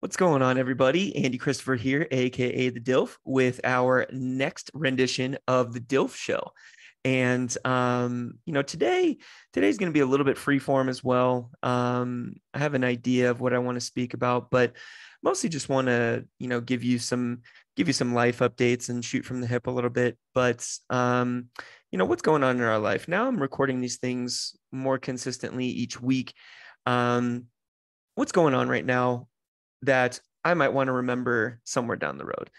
What's going on, everybody? Andy Christopher here, aka the D.I.L.F, with our next rendition of the D.I.L.F show. And today's going to be a little bit freeform as well. I have an idea of what I want to speak about, but mostly just want to, give you some life updates and shoot from the hip a little bit. But what's going on in our life now? I'm recording these things more consistently each week. Um, what's going on right now that I might want to remember somewhere down the road.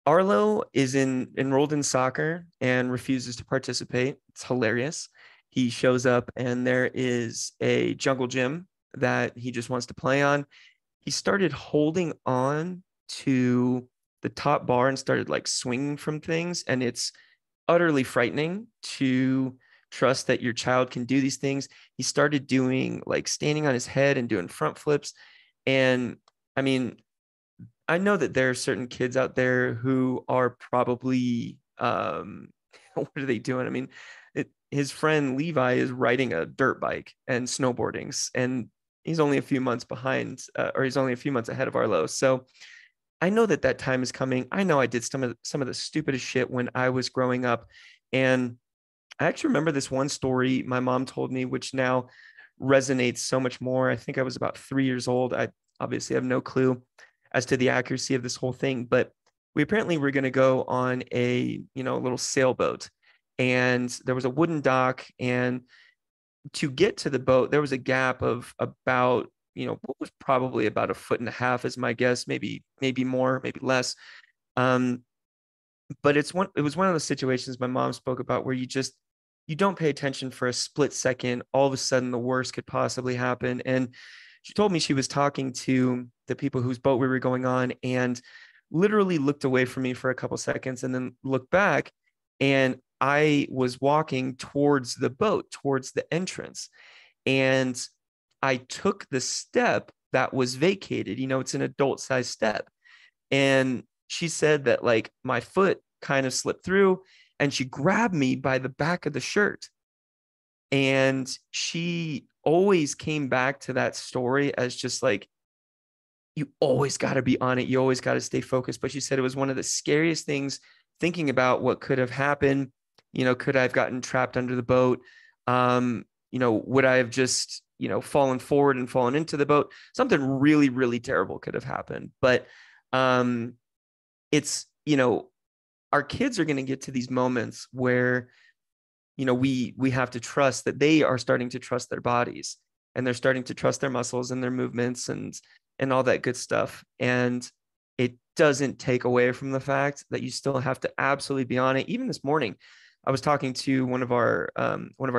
Arlo is enrolled in soccer and refuses to participate. It's hilarious. He shows up and there is a jungle gym that he just wants to play on. He started holding on to the top bar and started like swinging from things, and it's utterly frightening to trust that your child can do these things. He started doing like standing on his head and doing front flips. And I mean, I know that there are certain kids out there who are probably, what are they doing? I mean, his friend Levi is riding a dirt bike and snowboarding, and he's only a few months behind, or he's only a few months ahead of Arlo. So I know that that time is coming. I know I did some of the stupidest shit when I was growing up, and I actually remember this one story my mom told me, which now resonates so much more. I think I was about 3 years old. I obviously have no clue as to the accuracy of this whole thing, but we apparently were going to go on a little sailboat, and there was a wooden dock, and to get to the boat, there was a gap of about, what was probably about a foot and a half is my guess, maybe more, maybe less. Um, but it was one of those situations my mom spoke about where you don't pay attention for a split second. All of a sudden, the worst could possibly happen. And she told me she was talking to the people whose boat we were going on and literally looked away from me for a couple seconds and then looked back. And I was walking towards the boat, towards the entrance. And I took the step that was vacated. It's an adult size step. And she said that like my foot kind of slipped through, and she grabbed me by the back of the shirt. And she always came back to that story as just like, you always got to be on it. You always got to stay focused. But she said it was one of the scariest things, thinking about what could have happened. Could I have gotten trapped under the boat? Would I have just, fallen forward and fallen into the boat? Something really, really terrible could have happened. But um, it's, our kids are going to get to these moments where, we have to trust that they are starting to trust their bodies, and they're starting to trust their muscles and their movements and all that good stuff. And it doesn't take away from the fact that you still have to absolutely be on it. Even this morning, I was talking to one of our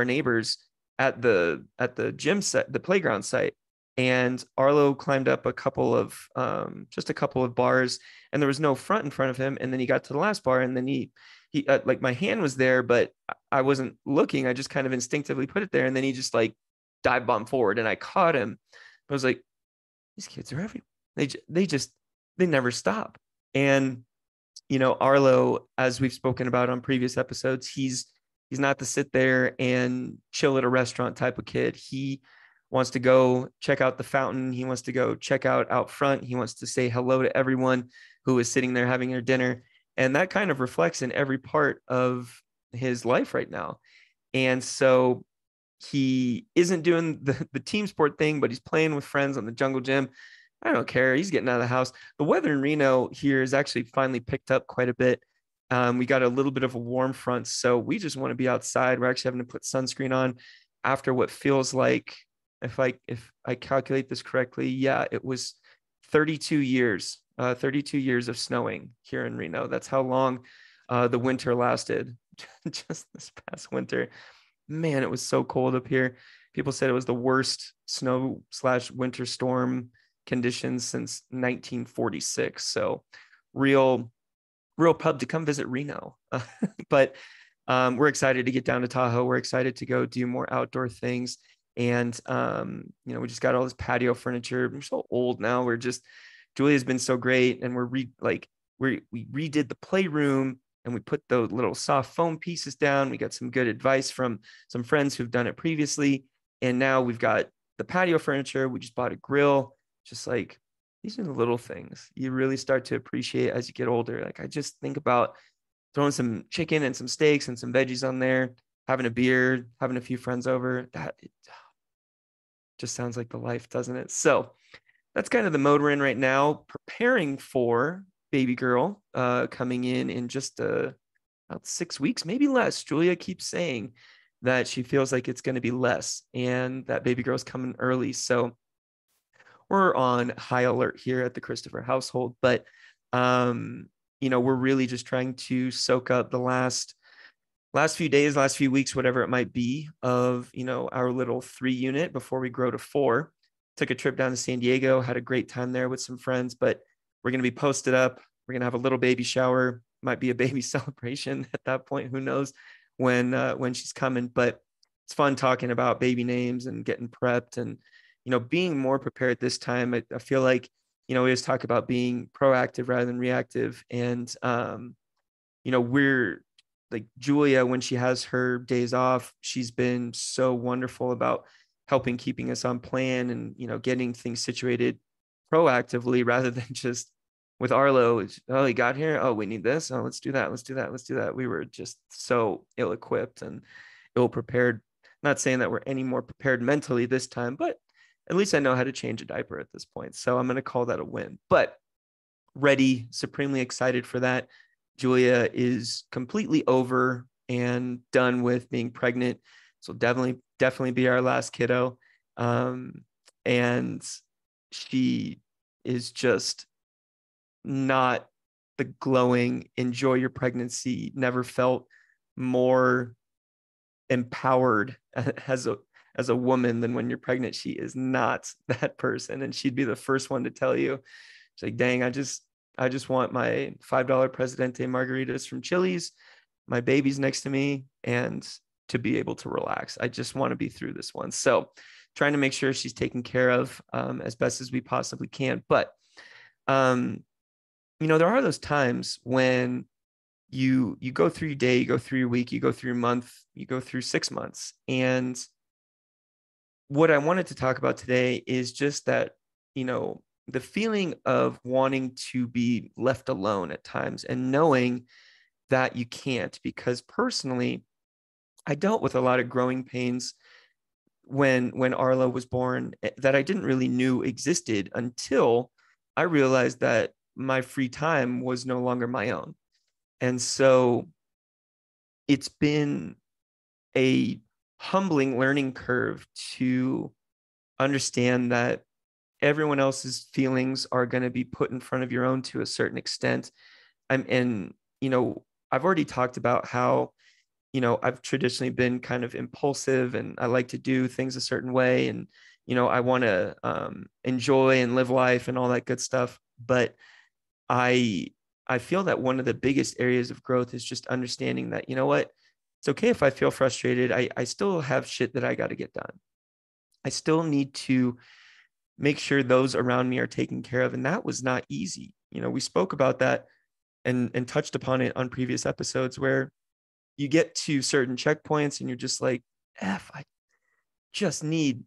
neighbors at the gym set, the playground site, and Arlo climbed up just a couple of bars, and there was no front in front of him. And then he got to the last bar, and then he like my hand was there, but I wasn't looking. I just kind of instinctively put it there, and then he just like dive bomb forward, and I caught him. I was like, these kids are everywhere. They never stop. And Arlo, as we've spoken about on previous episodes, he's not the sit there and chill at a restaurant type of kid. He wants to go check out the fountain. He wants to go check out front. He wants to say hello to everyone who is sitting there having their dinner. And that kind of reflects in every part of his life right now. And so he isn't doing the team sport thing, but he's playing with friends on the jungle gym. I don't care. He's getting out of the house. The weather in Reno here is actually finally picked up quite a bit. We got a little bit of a warm front, so we just want to be outside. We're actually having to put sunscreen on after what feels like, if I calculate this correctly, yeah, it was 32 years, 32 years of snowing here in Reno. That's how long the winter lasted. Just this past winter, man, it was so cold up here. People said it was the worst snow/winter storm conditions since 1946. So real pub to come visit Reno. But we're excited to get down to Tahoe. We're excited to go do more outdoor things. And we just got all this patio furniture. We're so old now. Julia's been so great, and we redid the playroom, and we put the little soft foam pieces down. We got some good advice from some friends who've done it previously, and now we've got the patio furniture. We just bought a grill, just like these are the little things you really start to appreciate as you get older. Like I just think about throwing some chicken and some steaks and some veggies on there, having a beer, having a few friends over. That it just sounds like the life, doesn't it? So that's kind of the mode we're in right now, preparing for baby girl coming in just about 6 weeks, maybe less. Julia keeps saying that she feels like it's going to be less and that baby girl's coming early. So we're on high alert here at the Christopher household, but we're really just trying to soak up the last few days, last few weeks, whatever it might be, of our little 3 unit before we grow to 4. Took a trip down to San Diego, had a great time there with some friends, but we're going to be posted up. We're going to have a little baby shower, might be a baby celebration at that point. Who knows when she's coming, but it's fun talking about baby names and getting prepped and, being more prepared this time. I feel like, we always talk about being proactive rather than reactive. And, we're like Julia, when she has her days off, she's been so wonderful about helping keeping us on plan and, getting things situated proactively rather than just with Arlo. Oh, he got here. Oh, we need this. Oh, let's do that. Let's do that. Let's do that. We were just so ill-equipped and ill-prepared. Not saying that we're any more prepared mentally this time, but at least I know how to change a diaper at this point. So I'm going to call that a win, but ready, supremely excited for that. Julia is completely over and done with being pregnant. So definitely be our last kiddo. And she is just not the glowing, enjoy your pregnancy, never felt more empowered as a woman than when you're pregnant. She is not that person. And she'd be the first one to tell you, she's like, dang, I just want my $5 Presidente margaritas from Chili's, my baby's next to me, and to be able to relax. I just want to be through this one. So trying to make sure she's taken care of as best as we possibly can. But, there are those times when you go through your day, you go through your week, you go through your month, you go through 6 months. And what I wanted to talk about today is just that, the feeling of wanting to be left alone at times and knowing that you can't, because personally, I dealt with a lot of growing pains when Arlo was born that I didn't really knew existed until I realized that my free time was no longer my own. And so it's been a humbling learning curve to understand that everyone else's feelings are going to be put in front of your own to a certain extent. And I've already talked about how, I've traditionally been kind of impulsive and I like to do things a certain way. And, I want to enjoy and live life and all that good stuff. But I, I feel that one of the biggest areas of growth is just understanding that, what, it's okay if I feel frustrated. I still have shit that I got to get done. I still need to make sure those around me are taken care of. And that was not easy. We spoke about that and touched upon it on previous episodes where you get to certain checkpoints and you're just like, I just need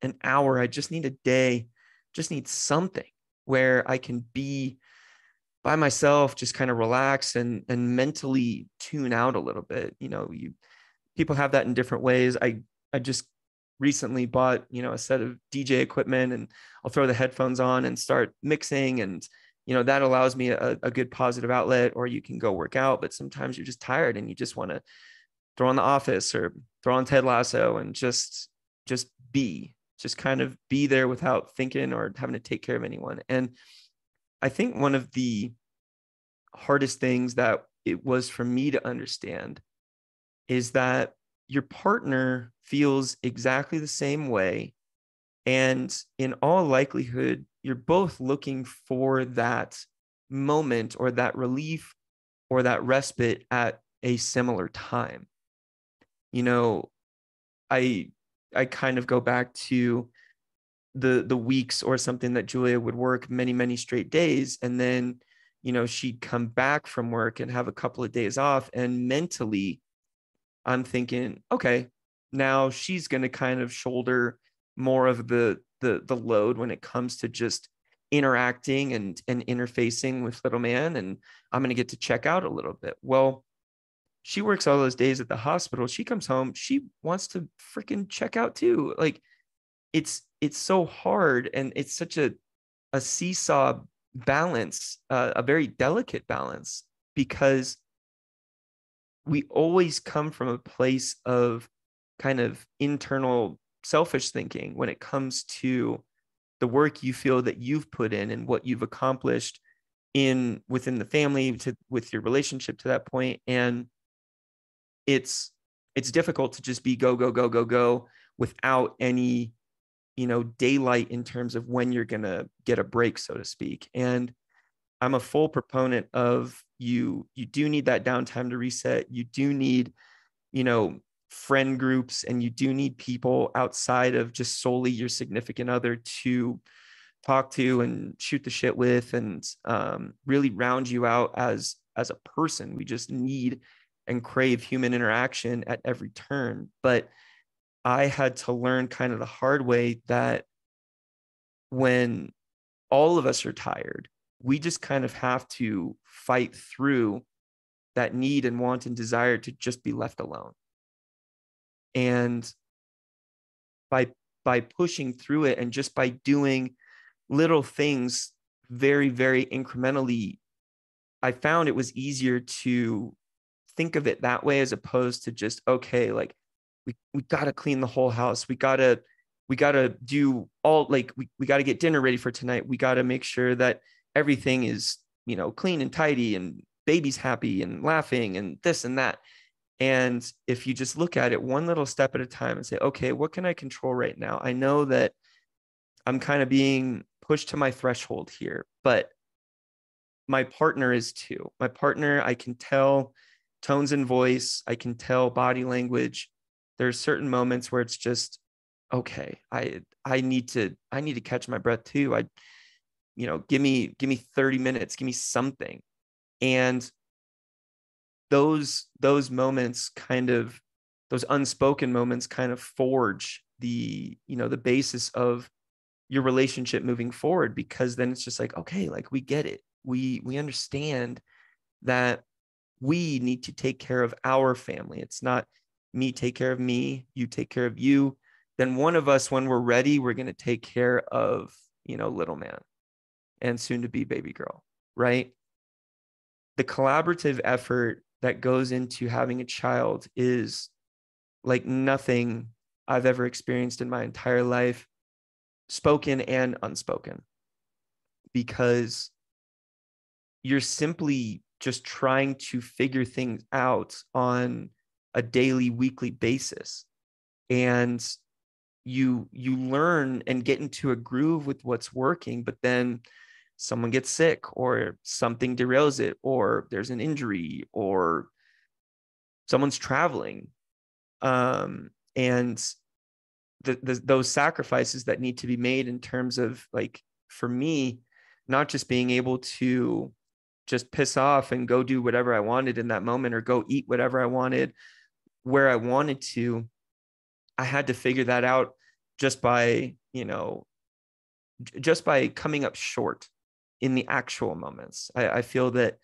an hour. I just need a day, just need something where I can be by myself, just kind of relax and mentally tune out a little bit. People have that in different ways. I just recently bought, a set of DJ equipment and I'll throw the headphones on and start mixing. And, that allows me a good positive outlet, or you can go work out, but sometimes you're just tired and you just want to throw on The Office or throw on Ted Lasso and just kind of be there without thinking or having to take care of anyone. And I think one of the hardest things that it was for me to understand is that your partner feels exactly the same way. And in all likelihood, you're both looking for that moment or that relief or that respite at a similar time. I kind of go back to the weeks or something that Julia would work many, many straight days. And then, she'd come back from work and have a couple of days off. And mentally, I'm thinking, okay, now she's going to kind of shoulder more of the load when it comes to just interacting and interfacing with little man, and I'm going to get to check out a little bit. Well, she works all those days at the hospital. She comes home, she wants to freaking check out too. Like it's so hard, and it's such a seesaw balance, a very delicate balance, because we always come from a place of kind of internal selfish thinking when it comes to the work you feel that you've put in and what you've accomplished in within the family to with your relationship to that point. And it's difficult to just be go go go go go without any, you know, daylight in terms of when you're going to get a break, so to speak. And I'm a full proponent of you do need that downtime to reset. You do need, you know, friend groups, and you do need people outside of just solely your significant other to talk to and shoot the shit with, and really round you out as a person. We just need and crave human interaction at every turn. But I had to learn kind of the hard way that when all of us are tired, we just kind of have to fight through that need and want and desire to just be left alone. And by pushing through it, and just by doing little things very, very incrementally, I found it was easier to think of it that way, as opposed to just, okay, like we got to clean the whole house. We got to do all, like, we got to get dinner ready for tonight. We got to make sure that everything is, you know, clean and tidy, and baby's happy and laughing and this and that. And if you just look at it one little step at a time and say, okay, what can I control right now? I know that I'm kind of being pushed to my threshold here, but my partner is too. My partner, I can tell tones in voice, I can tell body language. There's certain moments where it's just, okay, I need to catch my breath too. You know, give me 30 minutes, give me something. And those moments kind of, those unspoken moments kind of forge the, you know, the basis of your relationship moving forward, because then it's just like, okay, like we get it. We understand that we need to take care of our family. It's not me take care of me, you take care of you. Then one of us, when we're ready, we're going to take care of, you know, little man and soon to be baby girl, right? The collaborative effort that goes into having a child is like nothing I've ever experienced in my entire life, spoken and unspoken, because you're simply just trying to figure things out on a daily, weekly basis. And you learn and get into a groove with what's working, but then someone gets sick, or something derails it, or there's an injury, or someone's traveling. And those sacrifices that need to be made in terms of, like, for me, not just being able to just piss off and go do whatever I wanted in that moment, or go eat whatever I wanted where I wanted to. I had to figure that out just by, you know, just by coming up short in the actual moments. I feel that,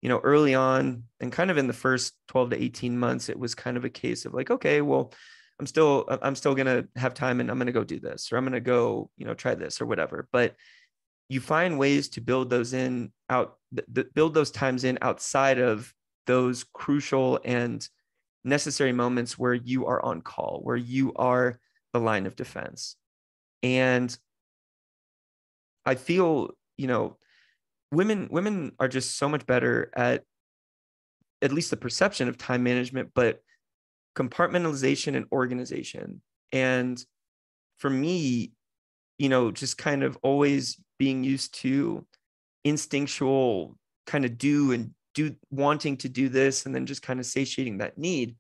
you know, early on and kind of in the first 12 to 18 months, it was kind of a case of like, okay, well, I'm still going to have time, and I'm going to go do this, or I'm going to go, you know, try this or whatever. But you find ways to build those in out, build those times in outside of those crucial and necessary moments where you are on call, where you are the line of defense. And I feel, you know, women are just so much better at least the perception of time management, but compartmentalization and organization. And for me, you know, just kind of always being used to instinctual kind of wanting to do this, and then just kind of satiating that need.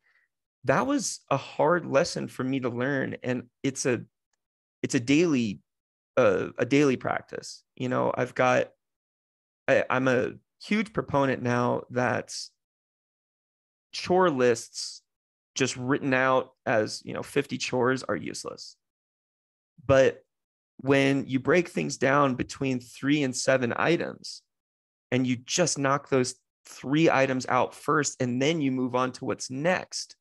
That was a hard lesson for me to learn. And it's a daily practice. You know, I'm a huge proponent now that chore lists just written out as, you know, 50 chores are useless. But when you break things down between 3 and 7 items, and you just knock those 3 items out first, and then you move on to what's next,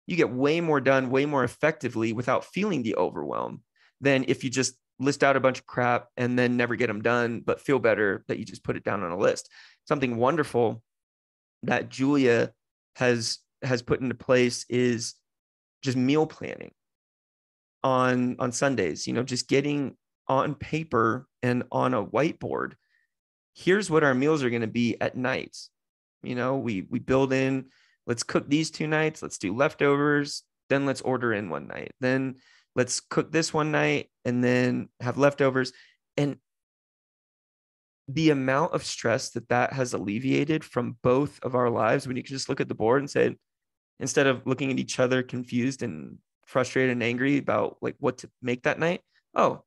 you get way more done, way more effectively without feeling the overwhelm than if you just list out a bunch of crap and then never get them done, but feel better that you just put it down on a list. Something wonderful that Julia has put into place is just meal planning on Sundays, just getting on paper and on a whiteboard. Here's what our meals are going to be at night. We build in, let's cook these 2 nights, let's do leftovers, then let's order in one night, then let's cook this one night and then have leftovers. And the amount of stress that has alleviated from both of our lives, when you can just look at the board and say, instead of looking at each other confused and frustrated and angry about like what to make that night, oh,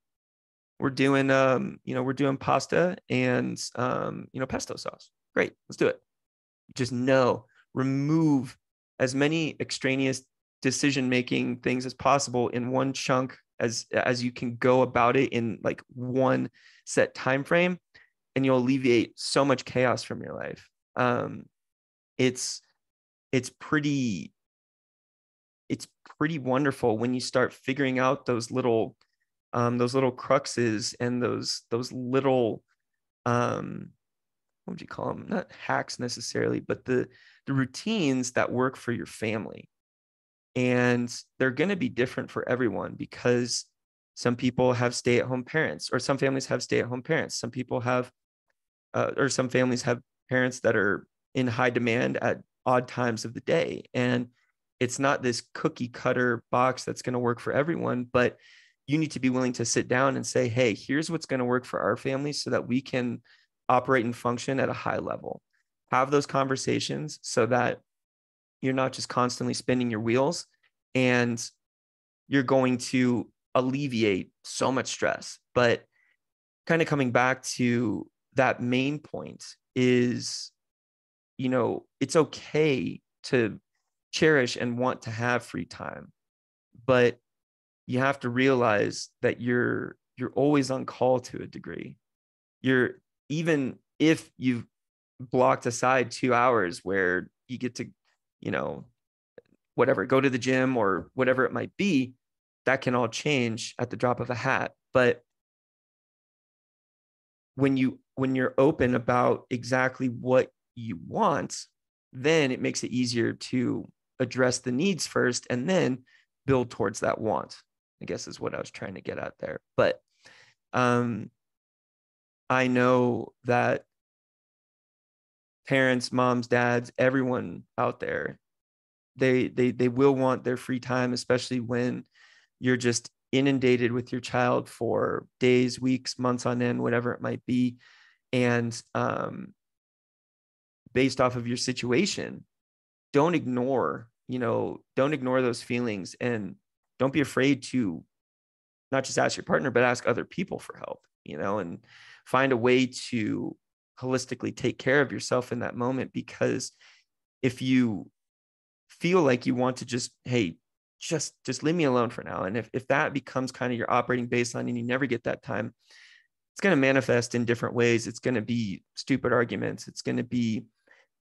we're doing we're doing pasta and pesto sauce. Great, let's do it. Just remove as many extraneous decision making things as possible in one chunk as you can go about it in like one set time frame, and you'll alleviate so much chaos from your life. It's pretty wonderful when you start figuring out those little cruxes and those little what would you call them? Not hacks necessarily, but the routines that work for your family. And they're going to be different for everyone, because some people have stay-at-home parents, or some families have stay-at-home parents. Some people have, or some families have parents that are in high demand at odd times of the day. And it's not this cookie cutter box that's going to work for everyone, but you need to be willing to sit down and say, hey, here's what's going to work for our family so that we can operate and function at a high level. Have those conversations so that you're not just constantly spinning your wheels, and you're going to alleviate so much stress. But kind of coming back to that main point is, it's okay to cherish and want to have free time, but you have to realize that you're always on call to a degree. Even if you've blocked aside 2 hours where you get to, go to the gym or whatever it might be, that can all change at the drop of a hat. But when you're open about exactly what you want, then it makes it easier to address the needs first and then build towards that want, I guess is what I was trying to get at there. But I know that parents, moms, dads, everyone out there, they will want their free time, especially when you're just inundated with your child for days, weeks, months on end, whatever it might be. And based off of your situation, don't ignore those feelings, and don't be afraid to not just ask your partner, but ask other people for help, and find a way to holistically take care of yourself in that moment. Because if you feel like you want to just leave me alone for now, and if that becomes kind of your operating baseline and you never get that time, it's going to manifest in different ways. It's going to be stupid arguments. It's going to be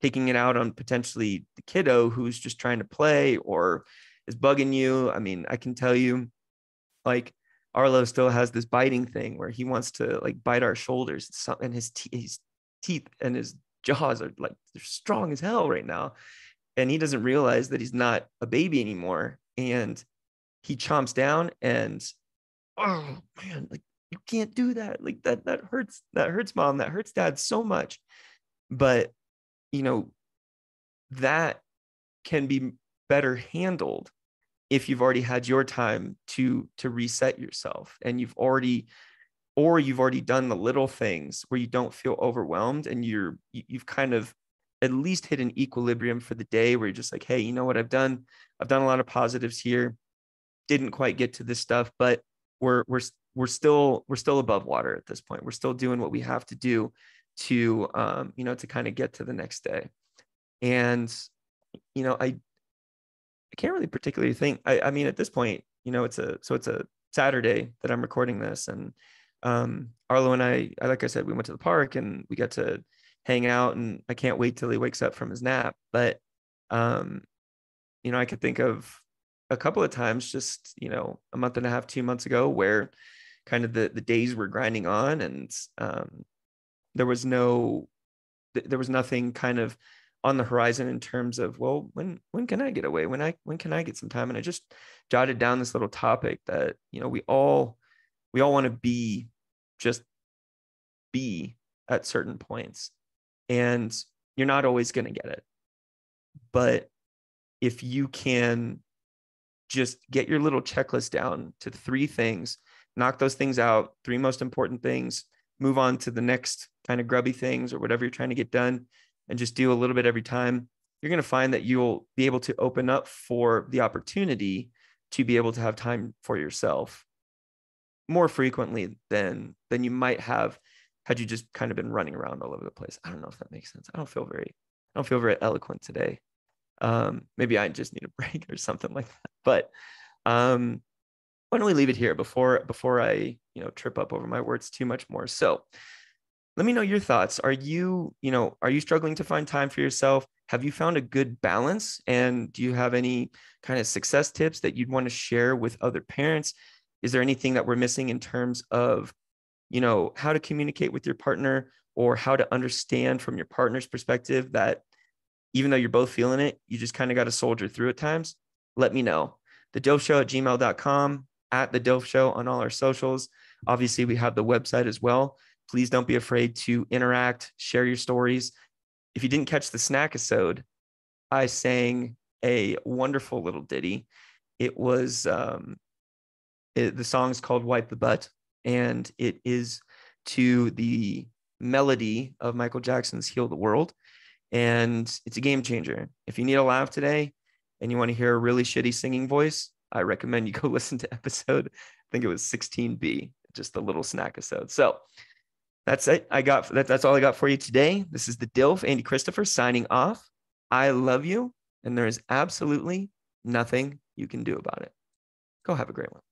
taking it out on potentially the kiddo who's just trying to play or is bugging you. I mean, I can tell you, like, Arlo still has this biting thing where he wants to like bite our shoulders, and his teeth and his jaws are like, they're strong as hell right now. And he doesn't realize that he's not a baby anymore. And he chomps down, and oh man, like, you can't do that. Like that hurts mom, that hurts dad so much. But that can be better handled if you've already had your time to reset yourself, and you've already done the little things where you don't feel overwhelmed, and you've kind of at least hit an equilibrium for the day where you're just like, hey, you know what, I've done a lot of positives here, didn't quite get to this stuff, but we're still above water at this point. We're still doing what we have to do to to kind of get to the next day. And I can't really particularly think. I mean, at this point, it's a Saturday that I'm recording this. And Arlo and I, like I said, we went to the park and we got to hang out, and I can't wait till he wakes up from his nap. But, I could think of a couple of times just, a month and a half, 2 months ago, where kind of the days were grinding on, and there was nothing kind of on the horizon in terms of, well, when can I get away? When can I get some time? And I just jotted down this little topic that, we all want to just be at certain points, and you're not always going to get it. But if you can just get your little checklist down to 3 things, knock those things out, 3 most important things, move on to the next kind of grubby things or whatever you're trying to get done, and just do a little bit every time, you're going to find that you'll be able to open up for the opportunity to be able to have time for yourself more frequently than you might have had you just kind of been running around all over the place. I don't know if that makes sense. I don't feel very eloquent today. Maybe I just need a break or something like that. But why don't we leave it here before I trip up over my words too much more. So let me know your thoughts. Are you struggling to find time for yourself? Have you found a good balance? And do you have any kind of success tips that you'd want to share with other parents? Is there anything that we're missing in terms of, how to communicate with your partner, or how to understand from your partner's perspective that even though you're both feeling it, you just kind of got to soldier through at times? Let me know. thedilfshow@gmail.com, at thedilfshow on all our socials. Obviously, we have the website as well. Please don't be afraid to interact, share your stories. If you didn't catch the snack-isode, I sang a wonderful little ditty. It was, the song's called Wipe the Butt, and it is to the melody of Michael Jackson's Heal the World. And it's a game changer. If you need a laugh today and you want to hear a really shitty singing voice, I recommend you go listen to episode, I think it was 16B, just a little snack-isode. So that's it. That's all I got for you today. This is the DILF, Andy Christopher, signing off. I love you, and there is absolutely nothing you can do about it. Go have a great one.